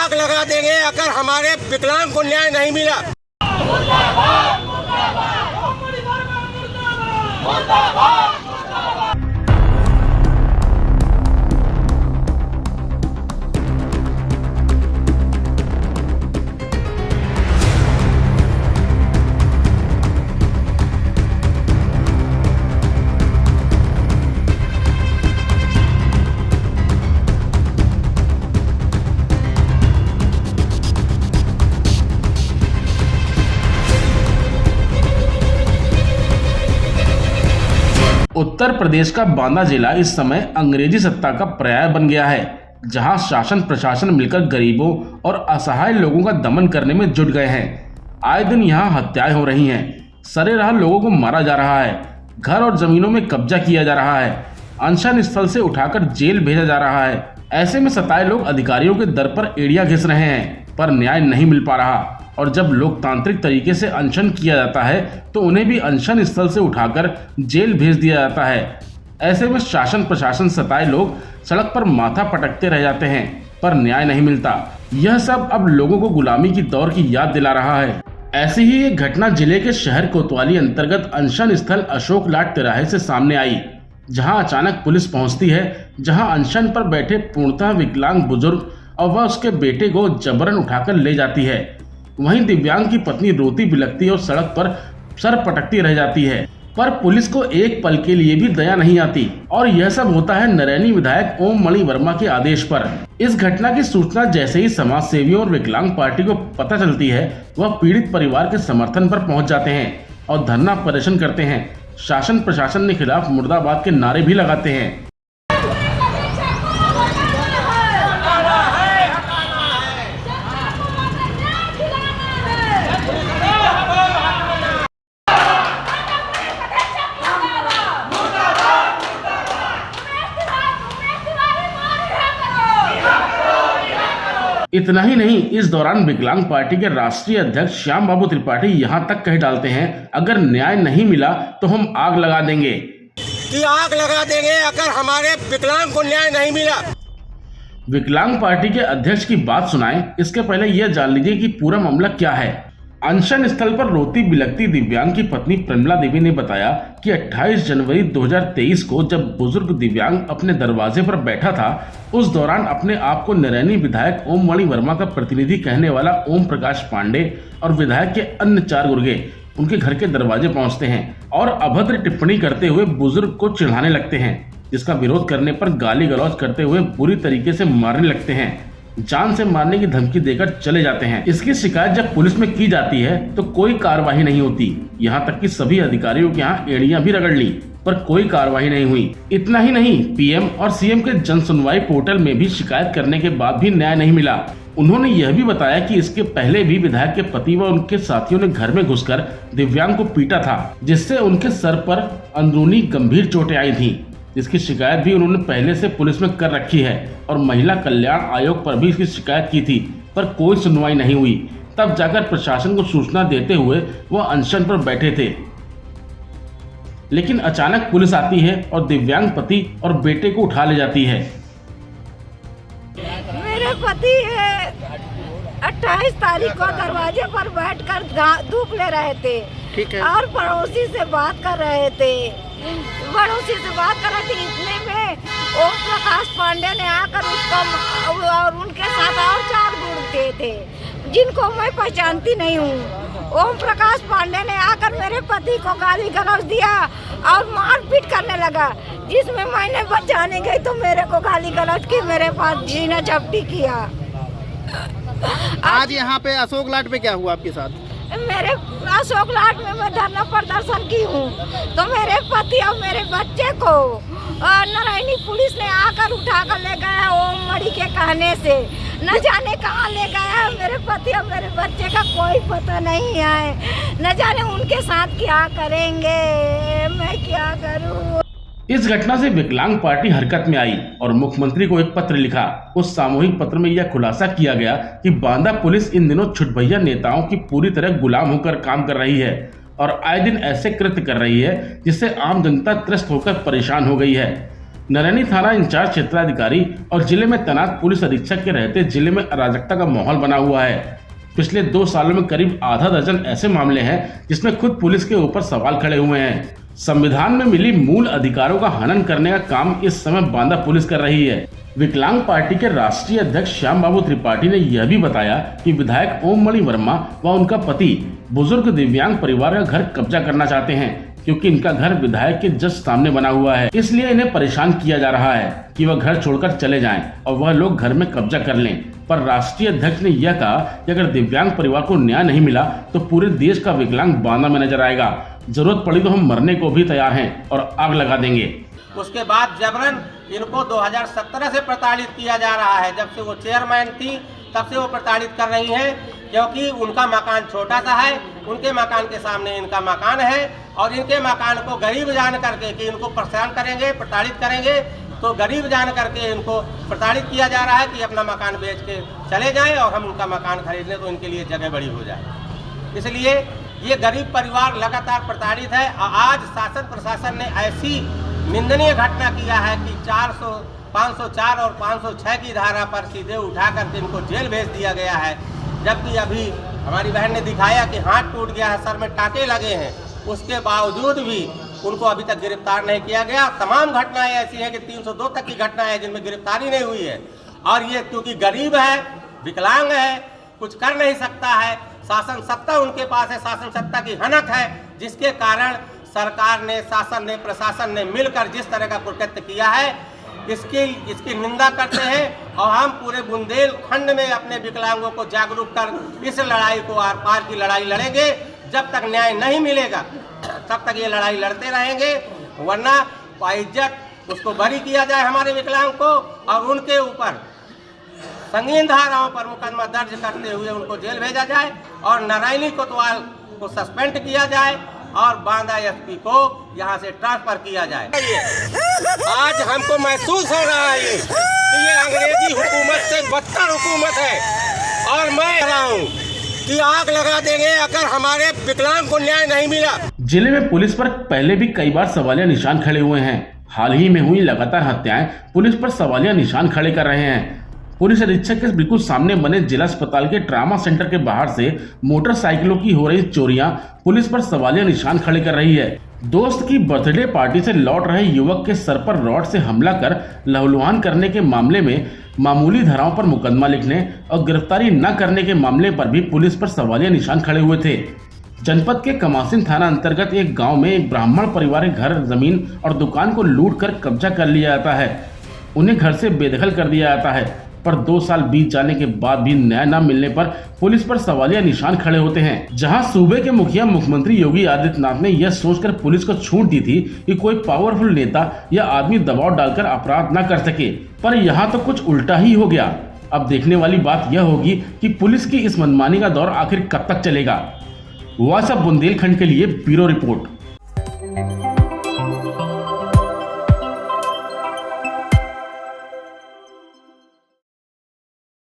आग लगा देंगे अगर हमारे विकलांग को न्याय नहीं मिला। उत्तर प्रदेश का बांदा जिला इस समय अंग्रेजी सत्ता का पर्याय बन गया है, जहां शासन प्रशासन मिलकर गरीबों और असहाय लोगों का दमन करने में जुट गए हैं। आए दिन यहां हत्याएं हो रही हैं, सरेराह लोगों को मारा जा रहा है, घर और जमीनों में कब्जा किया जा रहा है, अनशन स्थल से उठाकर जेल भेजा जा रहा है। ऐसे में सताए लोग अधिकारियों के दर पर एड़ियां घिस रहे हैं, पर न्याय नहीं मिल पा रहा। और जब लोकतांत्रिक तरीके से अनशन किया जाता है तो उन्हें भी अनशन स्थल से उठाकर जेल भेज दिया जाता है। ऐसे में शासन प्रशासन सताए लोग सड़क पर माथा पटकते रह जाते हैं, पर न्याय नहीं मिलता। यह सब अब लोगों को गुलामी की दौर की याद दिला रहा है। ऐसी ही एक घटना जिले के शहर कोतवाली अंतर्गत अनशन स्थल अशोक लाट तिराहे से सामने आई, जहां अचानक पुलिस पहुंचती है, जहां अनशन पर बैठे पूर्णतः विकलांग बुजुर्ग और वह उसके बेटे को जबरन उठाकर ले जाती है। वहीं दिव्यांग की पत्नी रोती बिलखती और सड़क पर सर पटकती रह जाती है, पर पुलिस को एक पल के लिए भी दया नहीं आती। और यह सब होता है नरैनी विधायक ओम मणि वर्मा के आदेश पर। इस घटना की सूचना जैसे ही समाज सेवियों और विकलांग पार्टी को पता चलती है, वह पीड़ित परिवार के समर्थन पर पहुंच जाते हैं और धरना प्रदर्शन करते हैं। शासन प्रशासन के खिलाफ मुर्दाबाद के नारे भी लगाते हैं। इतना ही नहीं, इस दौरान विकलांग पार्टी के राष्ट्रीय अध्यक्ष श्याम बाबू त्रिपाठी यहाँ तक कह डालते हैं, अगर न्याय नहीं मिला तो हम आग लगा देंगे कि आग लगा देंगे अगर हमारे विकलांग को न्याय नहीं मिला। विकलांग पार्टी के अध्यक्ष की बात सुनाएं, इसके पहले यह जान लीजिए कि पूरा मामला क्या है। अनशन स्थल पर रोती बिलखती दिव्यांग की पत्नी प्रमिला देवी ने बताया कि 28 जनवरी 2023 को जब बुजुर्ग दिव्यांग अपने दरवाजे पर बैठा था, उस दौरान अपने आप को नरैनी विधायक ओम मणि वर्मा का प्रतिनिधि कहने वाला ओम प्रकाश पांडे और विधायक के अन्य 4 गुर्गे उनके घर के दरवाजे पहुंचते हैं और अभद्र टिप्पणी करते हुए बुजुर्ग को चिढ़ाने लगते हैं, जिसका विरोध करने पर गाली गलौज करते हुए बुरी तरीके से मारने लगते हैं, जान से मारने की धमकी देकर चले जाते हैं। इसकी शिकायत जब पुलिस में की जाती है तो कोई कार्रवाई नहीं होती, यहाँ तक कि सभी अधिकारियों के यहाँ एड़ियां भी रगड़ ली, पर कोई कार्रवाई नहीं हुई। इतना ही नहीं, पीएम और सीएम के जन सुनवाई पोर्टल में भी शिकायत करने के बाद भी न्याय नहीं मिला। उन्होंने यह भी बताया कि इसके पहले भी विधायक के पति व उनके साथियों ने घर में घुसकर दिव्यांग को पीटा था, जिससे उनके सर पर अंदरूनी गंभीर चोटें आई थी, जिसकी शिकायत भी उन्होंने पहले से पुलिस में कर रखी है और महिला कल्याण आयोग पर भी इसकी शिकायत की थी, पर कोई सुनवाई नहीं हुई। तब जाकर प्रशासन को सूचना देते हुए वह अनशन पर बैठे थे, लेकिन अचानक पुलिस आती है और दिव्यांग पति और बेटे को उठा ले जाती है। मेरे पति है 28 तारीख को दरवाजे पर बैठकर धूप ले रहे थे, ठीक है, और पड़ोसी से बात कर रहे थे। इतने में ओम प्रकाश पांडे ने आकर उसको और उनके साथ और 4 गुर्गे थे जिनको मैं पहचानती नहीं हूँ। ओम प्रकाश पांडे ने आकर मेरे पति को गाली गलौज दिया और मारपीट करने लगा, जिसमें मैंने बचाने गई तो मेरे को गाली गलौज की, मेरे पास जीना झपटी किया। आज यहाँ पे अशोक लाट पे क्या हुआ आपके साथ? मेरे अशोक लाट में मैं धरना प्रदर्शन की हूँ, तो मेरे पति और मेरे बच्चे को नारायणी पुलिस ने आकर उठा कर ले गया। ओम मणि के कहने से न जाने कहाँ ले गया। मेरे पति और मेरे बच्चे का कोई पता नहीं है, न जाने उनके साथ क्या करेंगे, मैं क्या करूँ। इस घटना से विकलांग पार्टी हरकत में आई और मुख्यमंत्री को एक पत्र लिखा। उस सामूहिक पत्र में यह खुलासा किया गया कि बांदा पुलिस इन दिनों छुटभैया नेताओं की पूरी तरह गुलाम होकर काम कर रही है और आए दिन ऐसे कृत्य कर रही है जिससे आम जनता त्रस्त होकर परेशान हो गई है। नरैनी थाना इंचार्ज क्षेत्राधिकारी और जिले में तैनात पुलिस अधीक्षक के रहते जिले में अराजकता का माहौल बना हुआ है। पिछले 2 सालों में करीब आधा दर्जन ऐसे मामले हैं जिसमें खुद पुलिस के ऊपर सवाल खड़े हुए हैं। संविधान में मिली मूल अधिकारों का हनन करने का काम इस समय बांदा पुलिस कर रही है। विकलांग पार्टी के राष्ट्रीय अध्यक्ष श्याम बाबू त्रिपाठी ने यह भी बताया कि विधायक ओम मणि वर्मा व उनका पति बुजुर्ग दिव्यांग परिवार का घर कब्जा करना चाहते हैं, क्योंकि इनका घर विधायक के जस्ट सामने बना हुआ है। इसलिए इन्हें परेशान किया जा रहा है कि वह घर छोड़कर चले जाएं और वह लोग घर में कब्जा कर लें। पर राष्ट्रीय अध्यक्ष ने यह कहा कि अगर दिव्यांग परिवार को न्याय नहीं मिला तो पूरे देश का विकलांग बांदा में नजर आएगा। जरूरत पड़ी तो हम मरने को भी तैयार हैं और आग लगा देंगे। उसके बाद जबरन इनको 2017 से प्रताड़ित किया जा रहा है। जब से वो चेयरमैन थी तब से वो प्रताड़ित कर रही हैं, क्योंकि उनका मकान छोटा सा है, उनके मकान के सामने इनका मकान है और इनके मकान को गरीब जान करके कि इनको परेशान करेंगे, प्रताड़ित करेंगे, तो गरीब जान करके इनको प्रताड़ित किया जा रहा है कि अपना मकान बेच के चले जाएं और हम उनका मकान खरीद लें तो इनके लिए जगह बड़ी हो जाए। इसलिए ये गरीब परिवार लगातार प्रताड़ित है। आज शासन प्रशासन ने ऐसी निंदनीय घटना किया है कि 504 और 506 की धारा पर सीधे उठा करके इनको जेल भेज दिया गया है। जबकि अभी हमारी बहन ने दिखाया कि हाथ टूट गया है, सर में टाँके लगे हैं, उसके बावजूद भी उनको अभी तक गिरफ्तार नहीं किया गया। तमाम घटनाएं ऐसी हैं कि 302 तक की घटनाएं हैं जिनमें गिरफ्तारी नहीं हुई है। और ये क्योंकि गरीब है, विकलांग है, कुछ कर नहीं सकता है, शासन सत्ता उनके पास है, शासन सत्ता की हनक है, जिसके कारण सरकार ने, शासन ने, प्रशासन ने मिलकर जिस तरह का कुकृत्य किया है इसकी निंदा करते हैं। और हम पूरे बुंदेलखंड में अपने विकलांगों को जागरूक कर इस लड़ाई को आर पार की लड़ाई लड़ेंगे। जब तक न्याय नहीं मिलेगा तब तक ये लड़ाई लड़ते रहेंगे, वरना बाइज्जत उसको बरी किया जाए हमारे विकलांग को और उनके ऊपर संगीन धाराओं पर मुकदमा दर्ज करते हुए उनको जेल भेजा जाए और नरैनी कोतवाल को सस्पेंड किया जाए और बांदा एसपी को यहाँ से ट्रांसफर किया जाए। आज हमको महसूस हो रहा है कि ये अंग्रेजी हुकूमत से बदतर हुकूमत है और मैं कह रहा हूँ कि आग लगा देंगे अगर हमारे विकलांग को न्याय नहीं मिला। जिले में पुलिस पर पहले भी कई बार सवालिया निशान खड़े हुए हैं। हाल ही में हुई लगातार हत्याएं पुलिस पर सवालिया निशान खड़े कर रहे हैं। पुलिस अधीक्षक के बिल्कुल सामने बने जिला अस्पताल के ट्रामा सेंटर के बाहर से मोटरसाइकिलों की हो रही चोरियां पुलिस पर सवालिया निशान खड़े कर रही है। दोस्त की बर्थडे पार्टी से लौट रहे युवक के सर पर रॉड से हमला कर लहूलुहान करने के मामले में मामूली धाराओं पर मुकदमा लिखने और गिरफ्तारी न करने के मामले पर भी पुलिस पर सवालिया निशान खड़े हुए थे। जनपद के कमासिन थाना अंतर्गत एक गाँव में एक ब्राह्मण परिवार के घर, जमीन और दुकान को लूट कर कब्जा कर लिया जाता है। उन्हें घर से बेदखल कर दिया जाता है, पर 2 साल बीत जाने के बाद भी न्याय न मिलने पर पुलिस पर सवालिया निशान खड़े होते हैं। जहां सूबे के मुखिया मुख्यमंत्री योगी आदित्यनाथ ने यह सोचकर पुलिस को छूट दी थी कि कोई पावरफुल नेता या आदमी दबाव डालकर अपराध न कर सके, पर यहाँ तो कुछ उल्टा ही हो गया। अब देखने वाली बात यह होगी कि पुलिस की इस मनमानी का दौर आखिर कब तक चलेगा। वॉइस ऑफ बुंदेलखंड के लिए ब्यूरो रिपोर्ट।